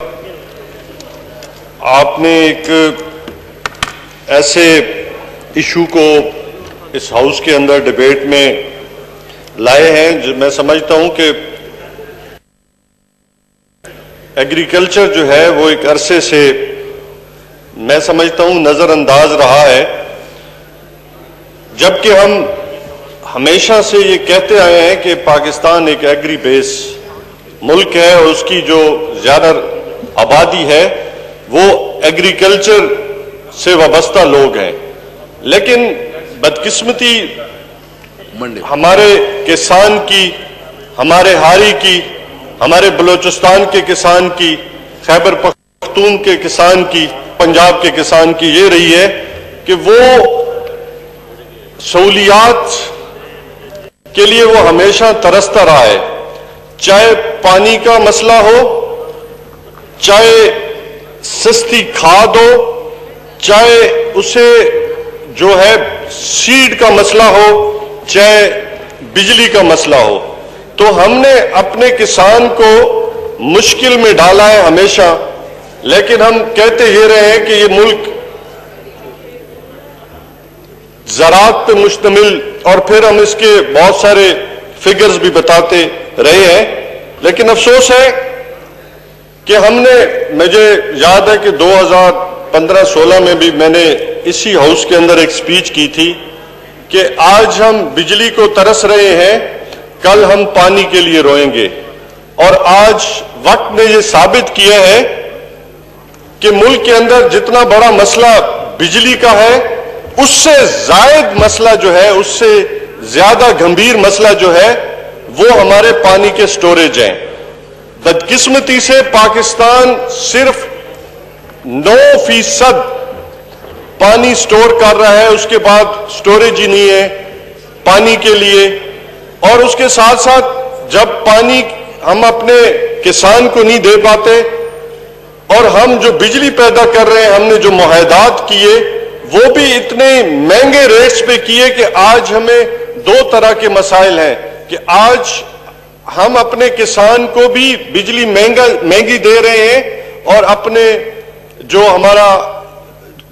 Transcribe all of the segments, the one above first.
آپ نے ایک ایسے ایشو کو اس ہاؤس کے اندر ڈیبیٹ میں لائے ہیں جو میں سمجھتا ہوں کہ ایگریکلچر جو ہے وہ ایک عرصے سے میں سمجھتا ہوں نظر انداز رہا ہے، جبکہ ہم ہمیشہ سے یہ کہتے آئے ہیں کہ پاکستان ایک ایگری بیس ملک ہے اور اس کی جو زیادہ آبادی ہے وہ ایگریکلچر سے وابستہ لوگ ہیں، لیکن بدقسمتی ہمارے کسان کی، ہمارے ہاری کی، ہمارے بلوچستان کے کسان کی، خیبر پختون کے کسان کی، پنجاب کے کسان کی یہ رہی ہے کہ وہ سہولیات کے لیے وہ ہمیشہ ترستا رہا ہے، چاہے پانی کا مسئلہ ہو، چاہے سستی کھاد ہو، چاہے اسے جو ہے سیڈ کا مسئلہ ہو، چاہے بجلی کا مسئلہ ہو، تو ہم نے اپنے کسان کو مشکل میں ڈالا ہے ہمیشہ، لیکن ہم کہتے یہ رہے ہیں کہ یہ ملک زراعت پہ مشتمل، اور پھر ہم اس کے بہت سارے فگرز بھی بتاتے رہے ہیں، لیکن افسوس ہے کہ ہم نے، مجھے یاد ہے کہ 2015-16 میں بھی میں نے اسی ہاؤس کے اندر ایک سپیچ کی تھی کہ آج ہم بجلی کو ترس رہے ہیں، کل ہم پانی کے لیے روئیں گے، اور آج وقت نے یہ ثابت کیا ہے کہ ملک کے اندر جتنا بڑا مسئلہ بجلی کا ہے اس سے زائد مسئلہ جو ہے، اس سے زیادہ گھمبیر مسئلہ جو ہے وہ ہمارے پانی کے سٹوریج ہیں۔ بدقسمتی سے پاکستان صرف 9% پانی سٹور کر رہا ہے، اس کے بعد سٹوریج ہی نہیں ہے پانی کے لیے، اور اس کے ساتھ ساتھ جب پانی ہم اپنے کسان کو نہیں دے پاتے، اور ہم جو بجلی پیدا کر رہے ہیں، ہم نے جو معاہدات کیے وہ بھی اتنے مہنگے ریٹس پہ کیے کہ آج ہمیں دو طرح کے مسائل ہیں کہ آج ہم اپنے کسان کو بھی بجلی مہنگی دے رہے ہیں، اور اپنے جو ہمارا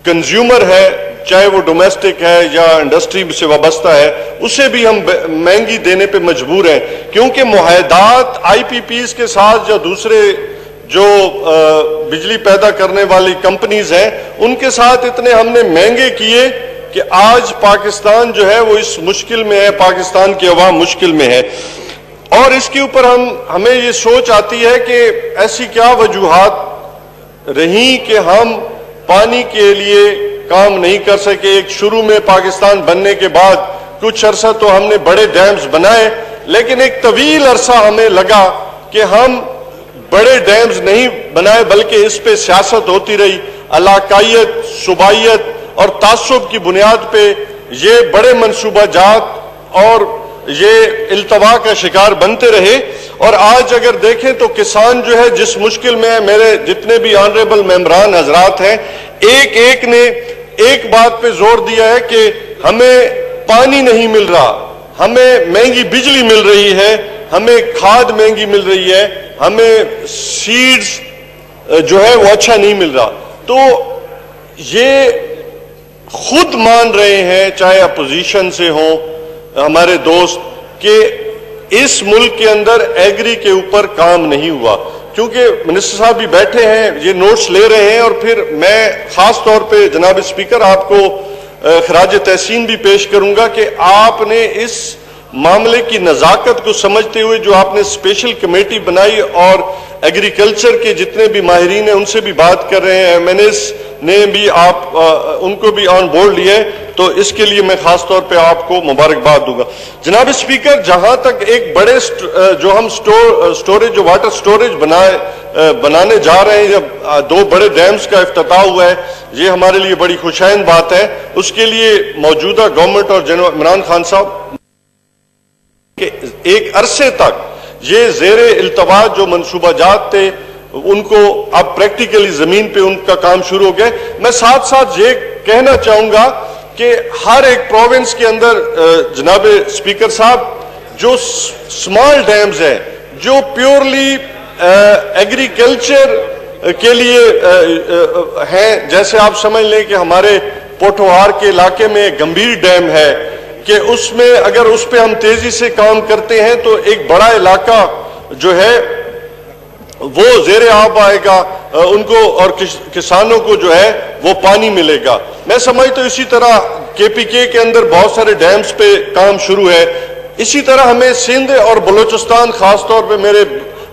کنزیومر ہے، چاہے وہ ڈومیسٹک ہے یا انڈسٹری سے وابستہ ہے، اسے بھی ہم مہنگی دینے پہ مجبور ہیں، کیونکہ معاہدات آئی پی پیز کے ساتھ یا دوسرے جو بجلی پیدا کرنے والی کمپنیز ہیں ان کے ساتھ اتنے ہم نے مہنگے کیے کہ آج پاکستان جو ہے وہ اس مشکل میں ہے، پاکستان کی عوام مشکل میں ہے۔ اور اس کے اوپر ہمیں یہ سوچ آتی ہے کہ ایسی کیا وجوہات رہیں کہ ہم پانی کے لیے کام نہیں کر سکے۔ ایک شروع میں پاکستان بننے کے بعد کچھ عرصہ تو ہم نے بڑے ڈیمز بنائے، لیکن ایک طویل عرصہ ہمیں لگا کہ ہم بڑے ڈیمز نہیں بنائے، بلکہ اس پہ سیاست ہوتی رہی، علاقائیت، صوبائیت اور تعصب کی بنیاد پہ یہ بڑے منصوبہ جات اور یہ التوا کا شکار بنتے رہے۔ اور آج اگر دیکھیں تو کسان جو ہے جس مشکل میں ہے، میرے جتنے بھی آنریبل ممبران حضرات ہیں، ایک نے ایک بات پہ زور دیا ہے کہ ہمیں پانی نہیں مل رہا، ہمیں مہنگی بجلی مل رہی ہے، ہمیں کھاد مہنگی مل رہی ہے، ہمیں سیڈز جو ہے وہ اچھا نہیں مل رہا۔ تو یہ خود مان رہے ہیں، چاہے اپوزیشن سے ہوں ہمارے دوست، کہ اس ملک کے اندر ایگری کے اوپر کام نہیں ہوا، کیونکہ منسٹر صاحب بھی بیٹھے ہیں، یہ نوٹس لے رہے ہیں، اور پھر میں خاص طور پہ جناب اسپیکر آپ کو خراج تحسین بھی پیش کروں گا کہ آپ نے اس معاملے کی نزاکت کو سمجھتے ہوئے جو آپ نے اسپیشل کمیٹی بنائی اور ایگریکلچر کے جتنے بھی ماہرین ہیں ان سے بھی بات کر رہے ہیں، ایم این ایس نے بھی آپ ان کو بھی آن بورڈ لیا ہے، تو اس کے لیے میں خاص طور پہ آپ کو مبارکباد دوں گا۔ جناب اسپیکر، جہاں تک ایک بڑے جو ہم سٹوریج جو واٹر سٹوریج بنانے جا رہے ہیں، جب 2 بڑے ڈیمز کا افتتاح ہوا ہے، یہ ہمارے لیے بڑی خوشائند بات ہے۔ اس کے لیے موجودہ گورنمنٹ اور جناب عمران خان صاحب کہ ایک عرصے تک یہ زیر التوا جو منصوبہ جات تھے ان کو اب پریکٹیکلی زمین پہ ان کا کام شروع ہو گیا۔ میں ساتھ ساتھ یہ کہنا چاہوں گا کہ ہر ایک پروونس کے اندر جناب اسپیکر صاحب جو سمال ڈیمز ہیں جو پیورلی ایگریکلچر کے لیے ہیں. جیسے آپ سمجھ لیں کہ ہمارے پوٹھوہار کے علاقے میں گمبھیر ڈیم ہے کہ اس میں اگر اس پہ ہم تیزی سے کام کرتے ہیں تو ایک بڑا علاقہ جو ہے وہ زیر آب آئے گا, ان کو اور کسانوں کو جو ہے وہ پانی ملے گا. میں سمجھتا ہوں اسی طرح کے پی کے اندر بہت سارے ڈیمز پہ کام شروع ہے. اسی طرح ہمیں سندھ اور بلوچستان, خاص طور پہ میرے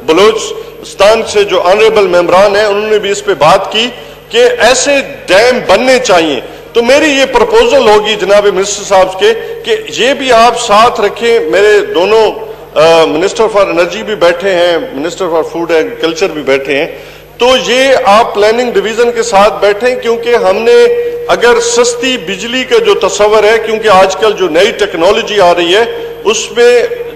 بلوچستان سے جو آنریبل ممبران ہیں انہوں نے بھی اس پہ بات کی کہ ایسے ڈیم بننے چاہیے. تو میری یہ پرپوزل ہوگی جناب منسٹر صاحب کے کہ یہ بھی آپ ساتھ رکھیں. میرے دونوں منسٹر فار انرجی بھی بیٹھے ہیں, minister for food and culture بھی بیٹھے ہیں, تو یہ آپ پلاننگ ڈویژن کے ساتھ بیٹھیں, کیونکہ ہم نے اگر سستی بجلی کا جو تصور ہے, کیونکہ آج کل جو نئی ٹیکنالوجی آ رہی ہے اس میں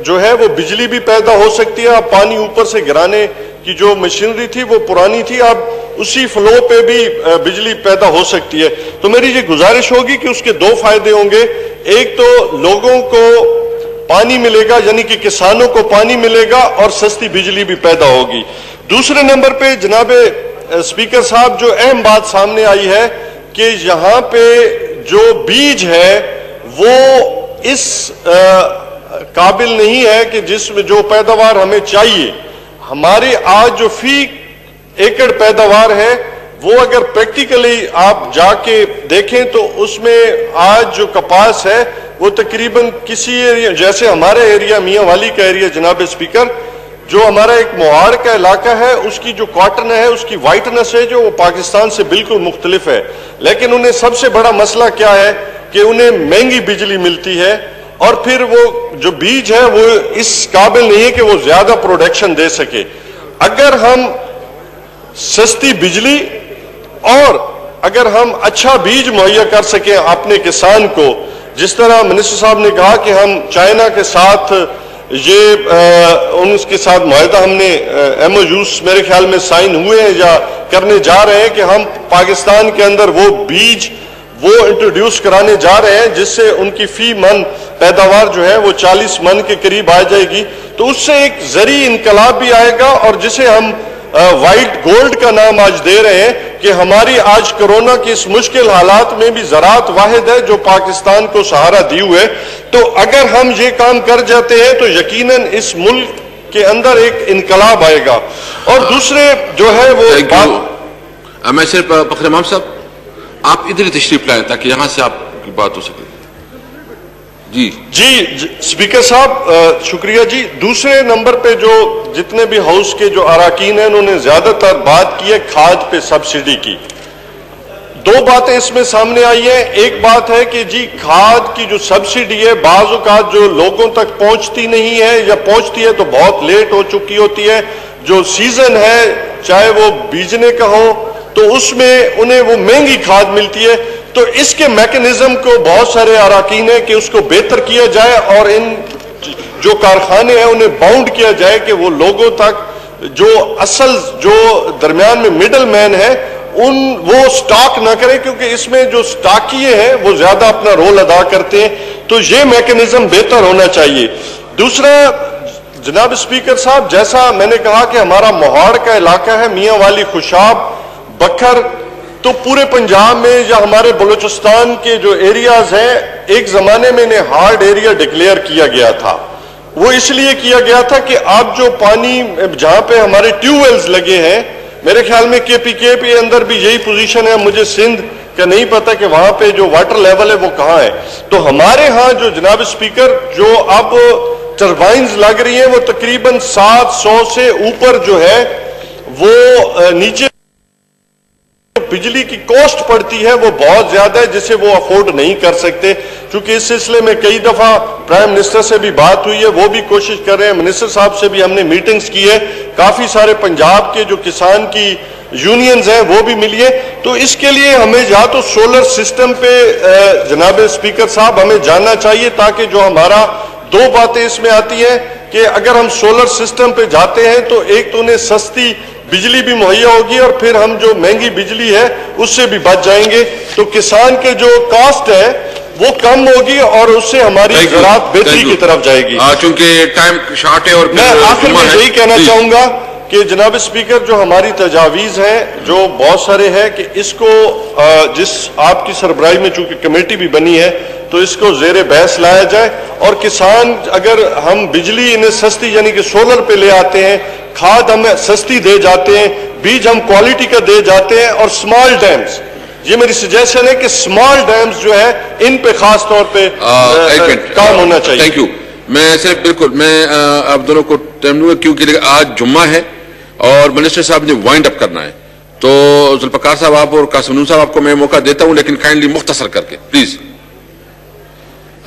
جو ہے وہ بجلی بھی پیدا ہو سکتی ہے. اب پانی اوپر سے گرانے کی جو مشینری تھی وہ پرانی تھی, اب اسی فلو پہ بھی بجلی پیدا ہو سکتی ہے. تو میری یہ گزارش ہوگی کہ اس کے دو فائدے ہوں گے. ایک تو لوگوں کو پانی ملے گا, یعنی کہ کسانوں کو پانی ملے گا اور سستی بجلی بھی پیدا ہوگی. دوسرے نمبر پہ جناب اسپیکر صاحب جو اہم بات سامنے آئی ہے کہ یہاں پہ جو بیج ہے وہ اس قابل نہیں ہے کہ جس میں جو پیداوار ہمیں چاہیے. ہمارے آج جو فی ایکڑ پیداوار ہے وہ اگر پریکٹیکلی آپ جا کے دیکھیں تو اس میں آج جو کپاس ہے وہ تقریباً کسی ایریا جیسے ہمارا ایریا میاں والی کا ایریا جناب اسپیکر, جو ہمارا ایک موہار کا علاقہ ہے, اس کی جو کاٹن ہے اس کی وائٹنس ہے جو وہ پاکستان سے بالکل مختلف ہے. لیکن انہیں سب سے بڑا مسئلہ کیا ہے کہ انہیں مہنگی بجلی ملتی ہے اور پھر وہ جو بیج ہے وہ اس قابل نہیں ہے کہ وہ زیادہ پروڈکشن دے سکے. اگر ہم سستی بجلی اور اگر ہم اچھا بیج مہیا کر سکیں اپنے کسان کو, جس طرح منسٹر صاحب نے کہا کہ ہم چائنا کے ساتھ یہ ان کے ساتھ معاہدہ ہم نے ایم او یوز میرے خیال میں سائن ہوئے ہیں یا کرنے جا رہے ہیں کہ ہم پاکستان کے اندر وہ بیج وہ انٹروڈیوس کرانے جا رہے ہیں جس سے ان کی فی من پیداوار جو ہے وہ 40 من کے قریب آ جائے گی. تو اس سے ایک زرعی انقلاب بھی آئے گا اور جسے ہم وائٹ گولڈ کا نام آج دے رہے ہیں کہ ہماری آج کرونا کی اس مشکل حالات میں بھی زراعت واحد ہے جو پاکستان کو سہارا دی ہوئے. تو اگر ہم یہ کام کر جاتے ہیں تو یقیناً اس ملک کے اندر ایک انقلاب آئے گا. اور دوسرے جو ہے وہ میں صرف فخر امام صاحب آپ ادھر ہی تشریف لائیں تاکہ یہاں سے آپ کی بات ہو سکے. جی اسپیکر صاحب شکریہ جی. دوسرے نمبر پہ جو جتنے بھی ہاؤس کے جو اراکین ہیں انہوں نے زیادہ تر بات کی ہے کھاد پہ سبسڈی کی. دو باتیں اس میں سامنے آئی ہیں. ایک بات ہے کہ جی کھاد کی جو سبسڈی ہے بعض اوقات جو لوگوں تک پہنچتی نہیں ہے یا پہنچتی ہے تو بہت لیٹ ہو چکی ہوتی ہے. جو سیزن ہے چاہے وہ بیجنے کا ہو تو اس میں انہیں وہ مہنگی کھاد ملتی ہے. تو اس کے میکنزم کو بہت سارے اراکین ہیں کہ اس کو بہتر کیا جائے اور ان جو کارخانے ہیں انہیں باؤنڈ کیا جائے کہ وہ لوگوں تک جو اصل جو درمیان میں مڈل مین ہے وہ سٹاک نہ کریں, کیونکہ اس میں جو سٹاکیے ہیں وہ زیادہ اپنا رول ادا کرتے ہیں. تو یہ میکنزم بہتر ہونا چاہیے. دوسرا جناب اسپیکر صاحب جیسا میں نے کہا کہ ہمارا موہاڑ کا علاقہ ہے میاں والی خوشاب بکھر, تو پورے پنجاب میں یا ہمارے بلوچستان کے جو ایریاز ہیں ایک زمانے میں انہیں ہارڈ ایریا ڈکلیئر کیا گیا تھا. وہ اس لیے کیا گیا تھا کہ اب جو پانی جہاں پہ ہمارے ٹیوب ویلز لگے ہیں, میرے خیال میں کے پی کے پی اندر بھی یہی پوزیشن ہے, مجھے سندھ کا نہیں پتا کہ وہاں پہ جو واٹر لیول ہے وہ کہاں ہے. تو ہمارے ہاں جو جناب اسپیکر جو اب ٹربائنز لگ رہی ہیں وہ تقریباً 700 سے اوپر جو ہے وہ نیچے بجلی کی کوسٹ پڑتی ہے وہ بہت زیادہ ہے جسے وہ افورڈ نہیں کر سکتے. چونکہ اس سلسلے میں کئی دفعہ پرائم منسٹر سے بھی بات ہوئی ہے, وہ بھی کوشش کر رہے ہیں, منسٹر صاحب سے بھی ہم نے میٹنگز کی ہے, کافی سارے پنجاب کے جو کسان کی یونینز ہیں وہ بھی ملی ہے. تو اس کے لیے ہمیں یا تو سولر سسٹم پہ جناب اسپیکر صاحب ہمیں جاننا چاہیے تاکہ جو ہمارا دو باتیں اس میں آتی ہیں کہ اگر ہم سولر سسٹم پہ جاتے ہیں تو ایک تو انہیں سستی بجلی بھی مہیا ہوگی اور پھر ہم جو مہنگی بجلی ہے اس سے بھی بچ جائیں گے. تو کسان کے جو کاسٹ ہے وہ کم ہوگی اور اس سے ہماری زراعت بہتری کی طرف جائے گی. چونکہ ٹائم شارٹ ہے اور میں آخر میں یہی کہنا چاہوں گا کہ جناب اسپیکر جو ہماری تجاویز ہیں جو بہت سارے ہیں کہ اس کو جس آپ کی سربراہی میں چونکہ کمیٹی بھی بنی ہے تو اس کو زیر بحث لایا جائے، اور کسان اگر ہم بجلی انہیں سستی یعنی کہ سولر پہ لے آتے ہیں، کھاد ہمیں سستی دے جاتے ہیں، بیج ہم کوالٹی کا دے جاتے ہیں، اور سمال ڈیمز، یہ میری سجیشن ہے کہ سمال ڈیمز جو ہے ان پہ خاص طور پہ کام ہونا چاہیے. Thank you. میں صرف بالکل میں آپ دونوں کو ٹائم دوں گا کیونکہ آج جمعہ ہے اور منسٹر صاحب نے وائنڈ اپ کرنا ہے، تو ذوالفقار صاحب آپ اور قاسم نون صاحب آپ کو میں موقع دیتا ہوں، لیکن کائنڈلی مختصر کر کے پلیز.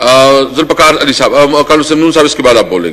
ذوالفقار علی صاحب، قاسم نون صاحب اس کے بعد آپ بولیں گے.